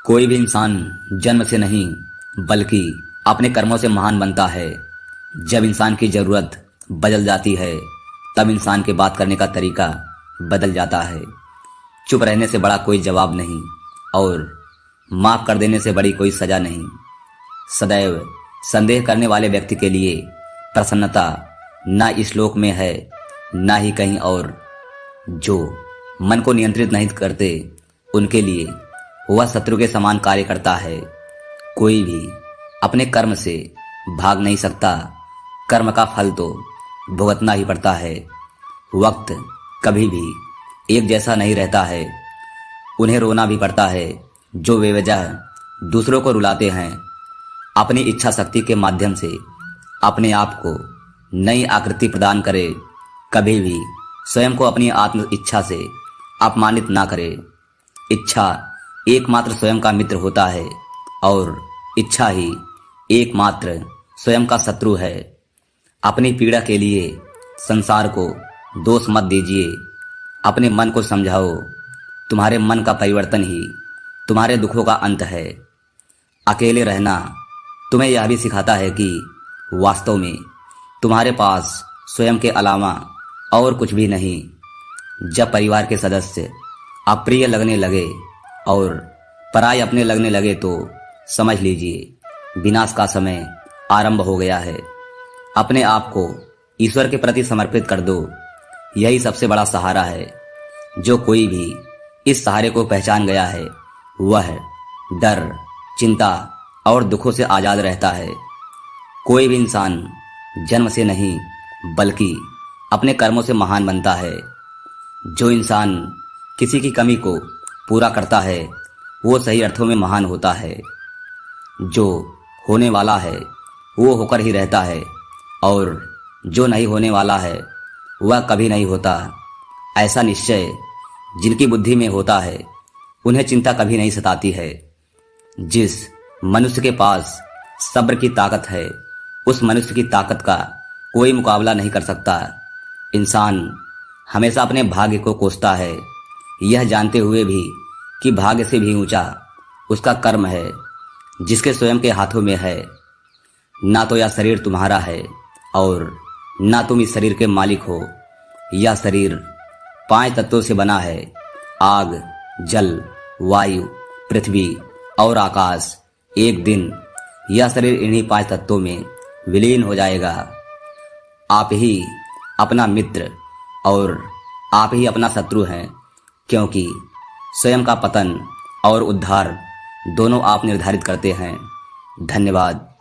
कोई भी इंसान जन्म से नहीं बल्कि अपने कर्मों से महान बनता है। जब इंसान की ज़रूरत बदल जाती है तब इंसान के बात करने का तरीका बदल जाता है। चुप रहने से बड़ा कोई जवाब नहीं और माफ़ कर देने से बड़ी कोई सज़ा नहीं। सदैव संदेह करने वाले व्यक्ति के लिए प्रसन्नता ना इस लोक में है ना ही कहीं और। जो मन को नियंत्रित नहीं करते उनके लिए वह शत्रु के समान कार्य करता है। कोई भी अपने कर्म से भाग नहीं सकता। कर्म का फल तो भुगतना ही पड़ता है। वक्त कभी भी एक जैसा नहीं रहता है। उन्हें रोना भी पड़ता है जो बेवजह दूसरों को रुलाते हैं। अपनी इच्छा शक्ति के माध्यम से अपने आप को नई आकृति प्रदान करे। कभी भी स्वयं को अपनी आत्म इच्छा से अपमानित ना करे। इच्छा एकमात्र स्वयं का मित्र होता है और इच्छा ही एकमात्र स्वयं का शत्रु है। अपनी पीड़ा के लिए संसार को दोष मत दीजिए। अपने मन को समझाओ। तुम्हारे मन का परिवर्तन ही तुम्हारे दुखों का अंत है। अकेले रहना तुम्हें यह भी सिखाता है कि वास्तव में तुम्हारे पास स्वयं के अलावा और कुछ भी नहीं। जब परिवार के सदस्य अप्रिय लगने लगे और पराय अपने लगने लगे तो समझ लीजिए विनाश का समय आरंभ हो गया है। अपने आप को ईश्वर के प्रति समर्पित कर दो। यही सबसे बड़ा सहारा है। जो कोई भी इस सहारे को पहचान गया है वह डर, चिंता और दुखों से आजाद रहता है। कोई भी इंसान जन्म से नहीं बल्कि अपने कर्मों से महान बनता है। जो इंसान किसी की कमी को पूरा करता है वो सही अर्थों में महान होता है। जो होने वाला है वो होकर ही रहता है और जो नहीं होने वाला है वह कभी नहीं होता। ऐसा निश्चय जिनकी बुद्धि में होता है उन्हें चिंता कभी नहीं सताती है। जिस मनुष्य के पास सब्र की ताकत है उस मनुष्य की ताकत का कोई मुकाबला नहीं कर सकता। इंसान हमेशा अपने भाग्य को कोसता है यह जानते हुए भी कि भाग्य से भी ऊंचा उसका कर्म है जिसके स्वयं के हाथों में है। ना तो यह शरीर तुम्हारा है और ना तुम इस शरीर के मालिक हो। यह शरीर 5 तत्वों से बना है। आग, जल, वायु, पृथ्वी और आकाश। एक दिन यह शरीर इन्हीं 5 तत्वों में विलीन हो जाएगा। आप ही अपना मित्र और आप ही अपना शत्रु हैं क्योंकि स्वयं का पतन और उद्धार दोनों आप निर्धारित करते हैं। धन्यवाद।